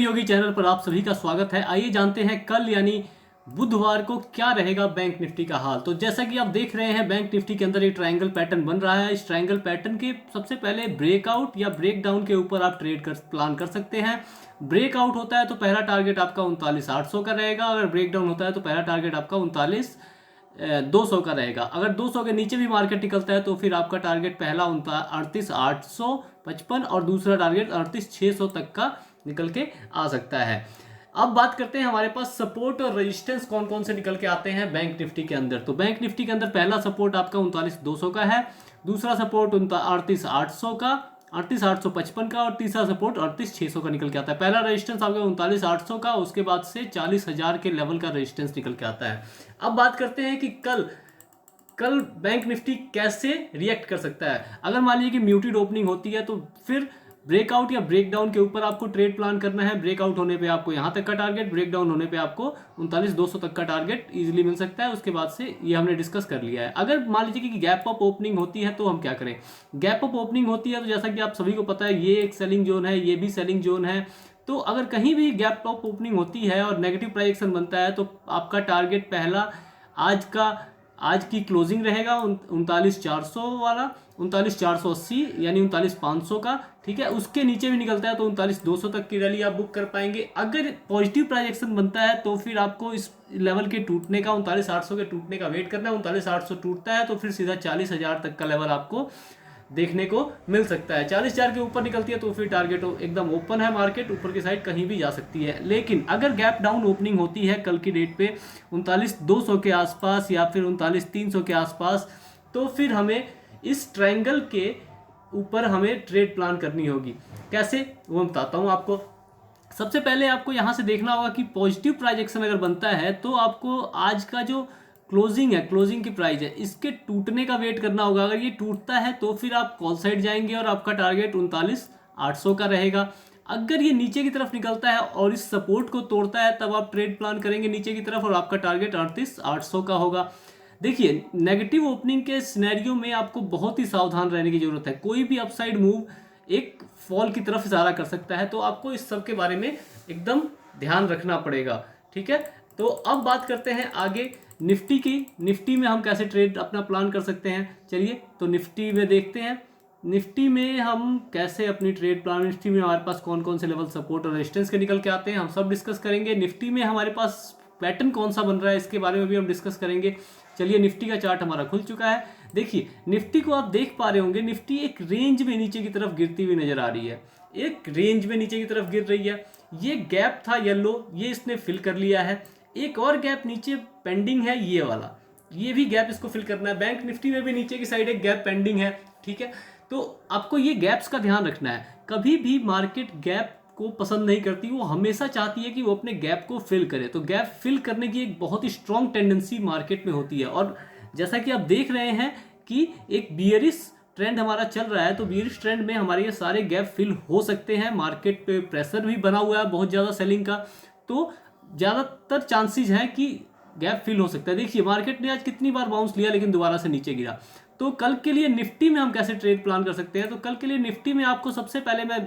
योगी channel पर आप सभी का स्वागत है। आइए जानते हैं कल यानी बुधवार को क्या रहेगा बैंक निफ्टी का हाल। तो जैसा कि आप देख रहे हैं बैंक निफ्टी के अंदर एक ट्रायंगल पैटर्न बन रहा है। इस ट्रायंगल पैटर्न के सबसे पहले ब्रेकआउट या ब्रेक डाउन के ऊपर आप प्लान कर सकते हैं। ब्रेकआउट होता है तो पहला टारगेट आपका 39,800 का रहेगा। अगर ब्रेक डाउन होता है तो पहला टारगेट आपका 39,200 का रहेगा। अगर 200 के नीचे भी मार्केट निकलता है तो फिर आपका टारगेट पहला 38,855 और दूसरा टारगेट 38,600 तक का निकल के आ सकता है। अब बात करते हैं हमारे पास सपोर्ट और रेजिस्टेंस कौन कौन से निकल के आते हैं बैंक निफ्टी के अंदर। तो बैंक निफ्टी के अंदर पहला सपोर्ट आपका 39,200 का है, दूसरा सपोर्ट 38,800 का, 38,855 का और तीसरा सपोर्ट 38,600 का निकल के आता है। पहला रेजिस्टेंस आपका 39,800 का, उसके बाद से 40,000 के लेवल का रेजिस्टेंस निकल के आता है। अब बात करते हैं कि कल बैंक निफ्टी कैसे रिएक्ट कर सकता है। अगर मान लीजिए कि म्यूटेड ओपनिंग होती है तो फिर ब्रेकआउट या ब्रेक डाउन के ऊपर आपको ट्रेड प्लान करना है। ब्रेकआउट होने पे आपको यहां तक का टारगेट, ब्रेक डाउन होने पे आपको 39,200 तक का टारगेट इजीली मिल सकता है। उसके बाद से ये हमने डिस्कस कर लिया है। अगर मान लीजिए कि गैप अप ओपनिंग होती है तो हम क्या करें। गैप अप ओपनिंग होती है तो जैसा कि आप सभी को पता है ये एक सेलिंग जोन है, ये भी सेलिंग जोन है। तो अगर कहीं भी गैप अप ओपनिंग होती है और नेगेटिव प्राइस एक्शन बनता है तो आपका टारगेट पहला आज की क्लोजिंग रहेगा 39,400 वाला, 39,480 यानी 39,500 का। ठीक है, उसके नीचे भी निकलता है तो 39,200 तक की रैली आप बुक कर पाएंगे। अगर पॉजिटिव प्राइस एक्शन बनता है तो फिर आपको इस लेवल के टूटने का 39,800 के टूटने का वेट करना है। 39,800 टूटता है तो फिर सीधा 40,000 तक का लेवल आपको देखने को मिल सकता है। 40,000 के ऊपर निकलती है तो फिर टारगेट एकदम ओपन है, मार्केट ऊपर की साइड कहीं भी जा सकती है। लेकिन अगर गैप डाउन ओपनिंग होती है कल की डेट पे 39,200 के आसपास या फिर 39,300 के आसपास, तो फिर हमें इस ट्रायंगल के ऊपर हमें ट्रेड प्लान करनी होगी। कैसे, वो मैं बताता हूँ आपको। सबसे पहले आपको यहाँ से देखना होगा कि पॉजिटिव प्राइस एक्शन अगर बनता है तो आपको आज का जो क्लोजिंग है, क्लोजिंग की प्राइस है, इसके टूटने का वेट करना होगा। अगर ये टूटता है तो फिर आप कॉल साइड जाएंगे और आपका टारगेट 39,800 का रहेगा। अगर ये नीचे की तरफ निकलता है और इस सपोर्ट को तोड़ता है तब आप ट्रेड प्लान करेंगे नीचे की तरफ और आपका टारगेट 38,800 का होगा। देखिए, नेगेटिव ओपनिंग के सिनेरियो में आपको बहुत ही सावधान रहने की जरूरत है। कोई भी अपसाइड मूव एक फॉल की तरफ इशारा कर सकता है, तो आपको इस सब के बारे में एकदम ध्यान रखना पड़ेगा। ठीक है, तो अब बात करते हैं आगे निफ्टी की। निफ्टी में हम कैसे ट्रेड अपना प्लान कर सकते हैं, चलिए तो निफ्टी में देखते हैं। निफ्टी में हम कैसे अपनी ट्रेड प्लान, निफ्टी में हमारे पास कौन कौन से लेवल सपोर्ट और रेजिस्टेंस के निकल के आते हैं, हम सब डिस्कस करेंगे। निफ्टी में हमारे पास पैटर्न कौन सा बन रहा है इसके बारे में भी हम डिस्कस करेंगे। चलिए, निफ्टी का चार्ट हमारा खुल चुका है। देखिए, निफ्टी को आप देख पा रहे होंगे, निफ्टी एक रेंज में नीचे की तरफ गिरती हुई नजर आ रही है। एक रेंज में नीचे की तरफ गिर रही है। ये गैप था येलो, ये इसने फिल कर लिया है। एक और गैप नीचे पेंडिंग है, ये वाला, ये भी गैप इसको फिल करना है। बैंक निफ्टी में भी नीचे की साइड एक गैप पेंडिंग है। ठीक है, तो आपको ये गैप्स का ध्यान रखना है। कभी भी मार्केट गैप को पसंद नहीं करती, वो हमेशा चाहती है कि वो अपने गैप को फिल करे। तो गैप फिल करने की एक बहुत ही स्ट्रॉन्ग टेंडेंसी मार्केट में होती है। और जैसा कि आप देख रहे हैं कि एक बियरिश ट्रेंड हमारा चल रहा है, तो बियरिश ट्रेंड में हमारे ये सारे गैप फिल हो सकते हैं। मार्केट पे प्रेशर भी बना हुआ है बहुत ज़्यादा सेलिंग का, तो ज़्यादातर चांसेस हैं कि गैप फिल हो सकता है। देखिए, मार्केट ने आज कितनी बार बाउंस लिया लेकिन दोबारा से नीचे गिरा। तो कल के लिए निफ्टी में हम कैसे ट्रेड प्लान कर सकते हैं, तो कल के लिए निफ्टी में आपको सबसे पहले मैं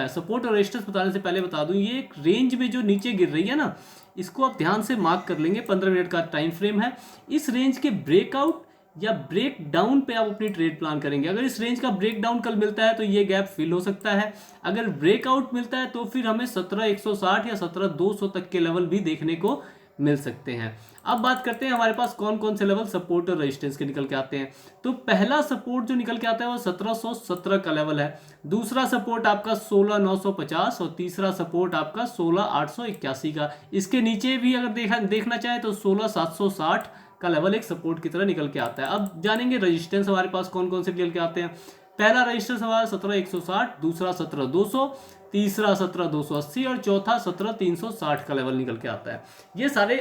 सपोर्ट और रेजिस्टेंस बताने से पहले बता दूं, ये एक रेंज में जो नीचे गिर रही है ना, इसको आप ध्यान से मार्क कर लेंगे। 15 मिनट का टाइम फ्रेम है। इस रेंज के ब्रेकआउट या ब्रेक डाउन पे आप अपनी ट्रेड प्लान करेंगे। अगर इस रेंज का ब्रेक डाउन कल मिलता है तो ये गैप फिल हो सकता है। अगर ब्रेकआउट मिलता है तो फिर हमें 17,160 या 17,200 तक के लेवल भी देखने को मिल सकते हैं। अब बात करते हैं हमारे पास कौन कौन से लेवल सपोर्ट और रेजिस्टेंस के निकल के आते हैं। तो पहला सपोर्ट जो निकल के आता है वो 1717 का लेवल है। दूसरा सपोर्ट आपका 16,950 और तीसरा सपोर्ट आपका 16,881 का। इसके नीचे भी अगर देखना चाहे तो 16,760 का लेवल एक सपोर्ट की तरह निकल के आता है। अब जानेंगे रेजिस्टेंस हमारे पास कौन कौन से निकल के आते हैं। पहला रेजिस्टेंस हमारा 17,160, दूसरा 17,200, तीसरा 17,280 और चौथा 17,360 का लेवल निकल के आता है। ये सारे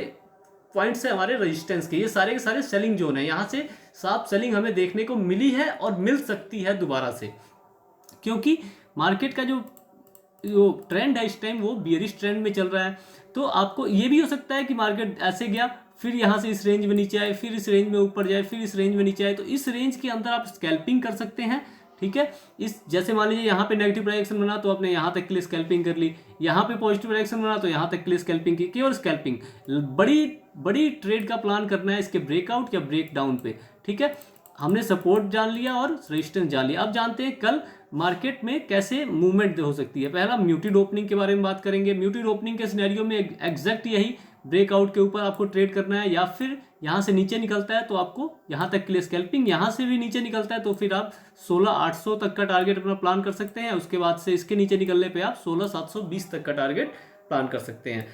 पॉइंट्स है हमारे रेजिस्टेंस के, ये सारे के सारे सेलिंग जोन है। यहाँ से साफ सेलिंग हमें देखने को मिली है और मिल सकती है दोबारा से, क्योंकि मार्केट का जो ट्रेंड है इस टाइम वो बियरिश ट्रेंड में चल रहा है। तो आपको ये भी हो सकता है कि मार्केट ऐसे गया, फिर यहाँ से इस रेंज में नीचे आए, फिर इस रेंज में ऊपर जाए, फिर इस रेंज में नीचे आए। तो इस रेंज के अंदर आप स्कैल्पिंग कर सकते हैं ठीक है। इस जैसे मान लीजिए यहाँ पे नेगेटिव प्राइजेक्शन बना तो आपने यहाँ तक के लिए स्कैल्पिंग कर ली, यहाँ पे पॉजिटिव प्राइजेक्शन बना तो यहाँ तक के लिए स्कैल्पिंग की, केवल स्कैल्पिंग। बड़ी बड़ी ट्रेड का प्लान करना है इसके ब्रेकआउट या ब्रेक डाउन पे, ठीक है। हमने सपोर्ट जान लिया और रेजिस्टेंस जान लिया। अब जानते हैं कल मार्केट में कैसे मूवमेंट हो सकती है। पहला म्यूटेड ओपनिंग के बारे में बात करेंगे। म्यूटेड ओपनिंग के सिनेरियो में एग्जैक्ट यही ब्रेकआउट के ऊपर आपको ट्रेड करना है, या फिर यहाँ से नीचे निकलता है तो आपको यहाँ तक के लिए स्कैल्पिंग, यहाँ से भी नीचे निकलता है तो फिर आप 16,800 तक का टारगेट अपना प्लान कर सकते हैं। उसके बाद से इसके नीचे निकलने पे आप 16,720 तक का टारगेट प्लान कर सकते हैं।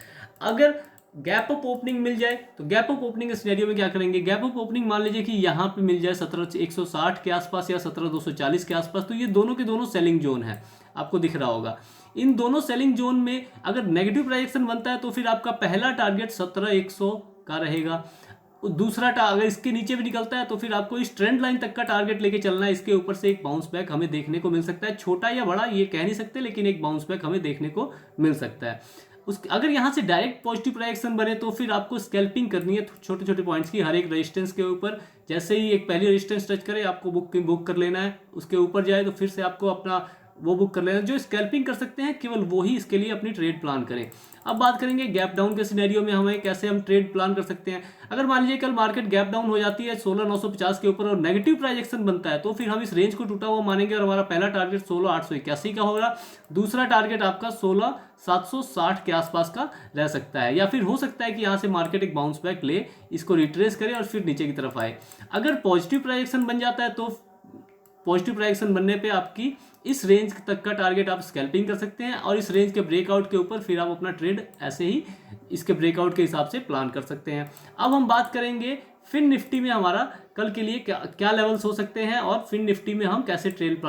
अगर गैप अप ओपनिंग मिल जाए तो गैप अप ओपनिंग के सिनेरियो में क्या करेंगे, गैप अप ओपनिंग मान लीजिए कि यहाँ पे मिल जाए 17,160 के आसपास या 17,240 के आसपास, तो ये दोनों के दोनों सेलिंग जोन है, आपको दिख रहा होगा। इन दोनों सेलिंग जोन में अगर नेगेटिव प्राइजेक्शन बनता है तो फिर आपका पहला टारगेट 17,100 का रहेगा। दूसरा अगर इसके नीचे भी निकलता है तो फिर आपको इस ट्रेंड लाइन तक का टारगेट लेके चलना है। इसके ऊपर से एक बाउंस बैक हमें देखने को मिल सकता है, छोटा या बड़ा ये कह नहीं सकते, लेकिन एक बाउंस बैक हमें देखने को मिल सकता है। अगर यहाँ से डायरेक्ट पॉजिटिव प्राइजेक्शन बने तो फिर आपको स्कैल्पिंग करनी है छोटे छोटे पॉइंट्स की, हर एक रेजिस्टेंस के ऊपर। जैसे ही एक पहली रेजिस्टेंस टच करे आपको बुक कर लेना है, उसके ऊपर जाए तो फिर से आपको अपना वो बुक कर लेना। जो स्कैल्पिंग कर सकते हैं केवल वो ही इसके लिए अपनी ट्रेड प्लान करें। अब बात करेंगे गैप डाउन के सिनेरियो में हमें कैसे हम ट्रेड प्लान कर सकते हैं। अगर मान लीजिए कल मार्केट गैप डाउन हो जाती है 16,950 के ऊपर और नेगेटिव प्राइजेक्शन बनता है तो फिर हम इस रेंज को टूटा हुआ मानेंगे और हमारा पहला टारगेट 16,881 का होगा, दूसरा टारगेट आपका 16,760 के आसपास का रह सकता है। या फिर हो सकता है कि यहाँ से मार्केट एक बाउंस बैक ले, इसको रिट्रेस करे और फिर नीचे की तरफ आए। अगर पॉजिटिव प्राइजेक्शन बन जाता है तो पॉजिटिव प्राइजेक्शन बनने पे आपकी इस रेंज तक का टारगेट आप स्कैल्पिंग कर सकते हैं और इस रेंज के ब्रेकआउट के ऊपर फिर आप अपना ट्रेड ऐसे ही इसके ब्रेकआउट के हिसाब से प्लान कर सकते हैं। अब हम बात करेंगे फिन निफ्टी में हमारा कल के लिए क्या लेवल्स हो सकते हैं और फिन निफ्टी में हम कैसे ट्रेड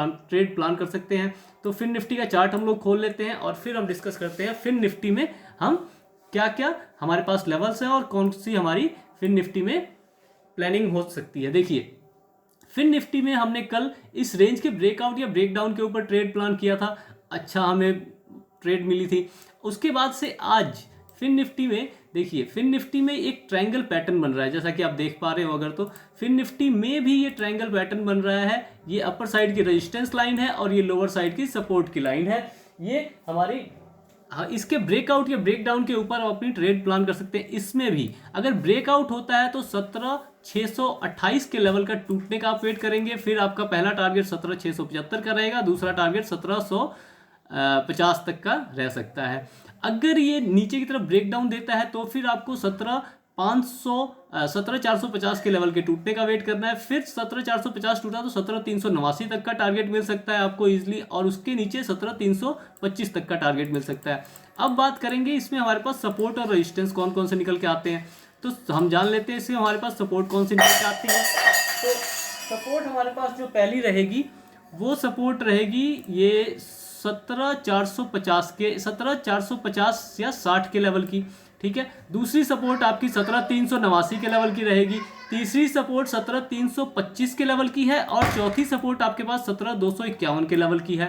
प्लान कर सकते हैं। तो फिन निफ्टी का चार्ट हम लोग खोल लेते हैं और फिर हम डिस्कस करते हैं फिन निफ्टी में हम क्या क्या हमारे पास लेवल्स हैं और कौन सी हमारी फिन निफ्टी में प्लानिंग हो सकती है। देखिए फिन निफ्टी में हमने कल इस रेंज के ब्रेकआउट या ब्रेकडाउन के ऊपर ट्रेड प्लान किया था, अच्छा हमें ट्रेड मिली थी। उसके बाद से आज फिन निफ्टी में देखिए, फिन निफ्टी में एक ट्रायंगल पैटर्न बन रहा है, जैसा कि आप देख पा रहे हो। अगर तो फिन निफ्टी में भी ये ट्रायंगल पैटर्न बन रहा है, ये अपर साइड की रेजिस्टेंस लाइन है और ये लोअर साइड की सपोर्ट की लाइन है। ये हमारी इसके ब्रेकआउट या ब्रेकडाउन के ऊपर आप अपनी ट्रेड प्लान कर सकते हैं। इसमें भी अगर ब्रेकआउट होता है तो 17,628 के लेवल का टूटने का आप वेट करेंगे। फिर आपका पहला टारगेट 17,675 का रहेगा, दूसरा टारगेट 1750 तक का रह सकता है। अगर ये नीचे की तरफ ब्रेकडाउन देता है तो फिर आपको 17,450 के लेवल के टूटने का वेट करना है। फिर 17,450 टूटा तो 17,389 तक का टारगेट मिल सकता है आपको इजीली, और उसके नीचे 17,325 तक का टारगेट मिल सकता है। अब बात करेंगे इसमें हमारे पास सपोर्ट और रेजिस्टेंस कौन कौन से निकल के आते हैं, तो हम जान लेते हैं इसमें हमारे पास सपोर्ट कौन सी निकल के आती है। तो सपोर्ट हमारे पास जो पहली रहेगी वो सपोर्ट रहेगी ये 17,450 या 60 के लेवल की, ठीक है। दूसरी सपोर्ट आपकी 17,389 के लेवल की रहेगी। तीसरी सपोर्ट 17,325 के लेवल की है और चौथी सपोर्ट आपके पास 17,251 के लेवल की है।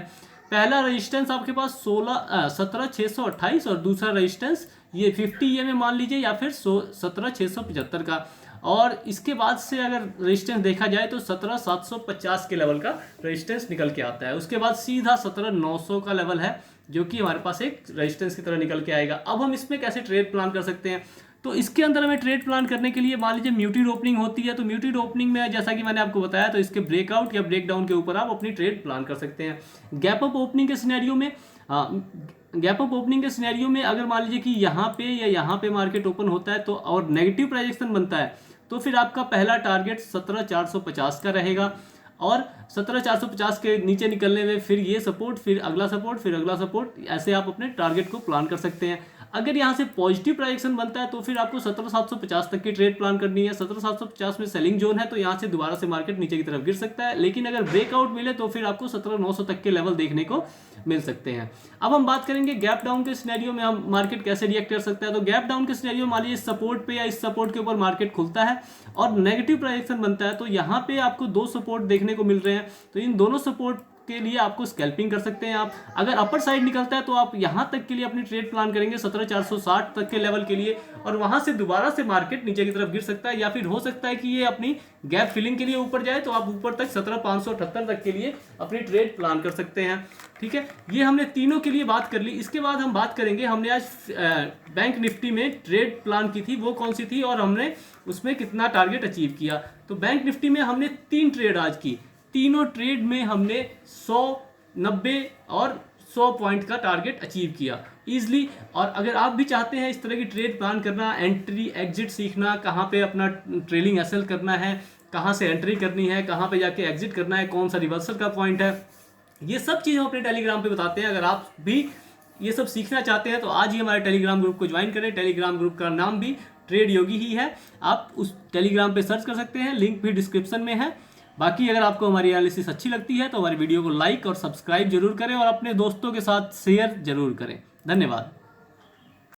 पहला रेजिस्टेंस आपके पास 17,628 और दूसरा रेजिस्टेंस ये 50 EMA मान लीजिए या फिर 17,675 का। और इसके बाद से अगर रेजिस्टेंस देखा जाए तो 17,750 के लेवल का रेजिस्टेंस निकल के आता है। उसके बाद सीधा 17,900 का लेवल है जो कि हमारे पास एक रेजिस्टेंस की तरह निकल के आएगा। अब हम इसमें कैसे ट्रेड प्लान कर सकते हैं, तो इसके अंदर हमें ट्रेड प्लान करने के लिए मान लीजिए म्यूटेड ओपनिंग होती है, तो म्यूटेड ओपनिंग में जैसा कि मैंने आपको बताया तो इसके ब्रेकआउट या ब्रेकडाउन के ऊपर आप अपनी ट्रेड प्लान कर सकते हैं। गैप अप ओपनिंग के सिनेरियो में अगर मान लीजिए कि यहाँ पे या यहाँ पे मार्केट ओपन होता है तो और नेगेटिव प्राइजेक्शन बनता है तो फिर आपका पहला टारगेट 17,450 का रहेगा और 17,450 के नीचे निकलने में फिर ये सपोर्ट, फिर अगला सपोर्ट, फिर अगला सपोर्ट, ऐसे आप अपने टारगेट को प्लान कर सकते हैं। अगर यहाँ से पॉजिटिव प्राइजेक्शन बनता है तो फिर आपको 17,750 तक की ट्रेड प्लान करनी है। 17,750 में सेलिंग जोन है तो यहाँ से दोबारा से मार्केट नीचे की तरफ गिर सकता है, लेकिन अगर ब्रेकआउट मिले तो फिर आपको 17,900 तक के लेवल देखने को मिल सकते हैं। अब हम बात करेंगे गैप डाउन के सिनेरियो में हम मार्केट कैसे रिएक्ट कर सकता है। तो गैप डाउन के सिनेरियो मान लीजिए सपोर्ट पे या इस सपोर्ट के ऊपर मार्केट खुलता है और नेगेटिव प्राइजेक्शन बनता है तो यहाँ पे आपको दो सपोर्ट देखने को मिल रहे हैं। तो इन दोनों सपोर्ट के लिए आपको स्कैल्पिंग कर सकते हैं आप। अगर अपर साइड निकलता है तो आप यहाँ तक के लिए अपनी ट्रेड प्लान करेंगे 17,460 तक के लेवल के लिए, और वहां से दोबारा से मार्केट नीचे की तरफ गिर सकता है, या फिर हो सकता है कि ये अपनी गैप फिलिंग के लिए ऊपर जाए तो आप ऊपर तक 17,578 तक के लिए अपनी ट्रेड प्लान कर सकते हैं। ठीक है, ये हमने तीनों के लिए बात कर ली। इसके बाद हम बात करेंगे हमने आज बैंक निफ्टी में ट्रेड प्लान की थी वो कौन सी थी और हमने उसमें कितना टारगेट अचीव किया। तो बैंक निफ्टी में हमने 3 ट्रेड आज की, तीनों ट्रेड में हमने 100, 90 और 100 पॉइंट का टारगेट अचीव किया ईजिली। और अगर आप भी चाहते हैं इस तरह की ट्रेड प्लान करना, एंट्री एग्जिट सीखना, कहाँ पे अपना ट्रेलिंग एसएल करना है, कहाँ से एंट्री करनी है, कहाँ पे जाके एग्जिट करना है, कौन सा रिवर्सल का पॉइंट है, ये सब चीज़ हम अपने टेलीग्राम पे बताते हैं। अगर आप भी ये सब सीखना चाहते हैं तो आज ही हमारे टेलीग्राम ग्रुप को ज्वाइन करें। टेलीग्राम ग्रुप का नाम भी ट्रेड योगी ही है, आप उस टेलीग्राम पे सर्च कर सकते हैं, लिंक भी डिस्क्रिप्शन में है। बाकी अगर आपको हमारी एनालिसिस अच्छी लगती है तो हमारी वीडियो को लाइक और सब्सक्राइब जरूर करें और अपने दोस्तों के साथ शेयर जरूर करें। धन्यवाद।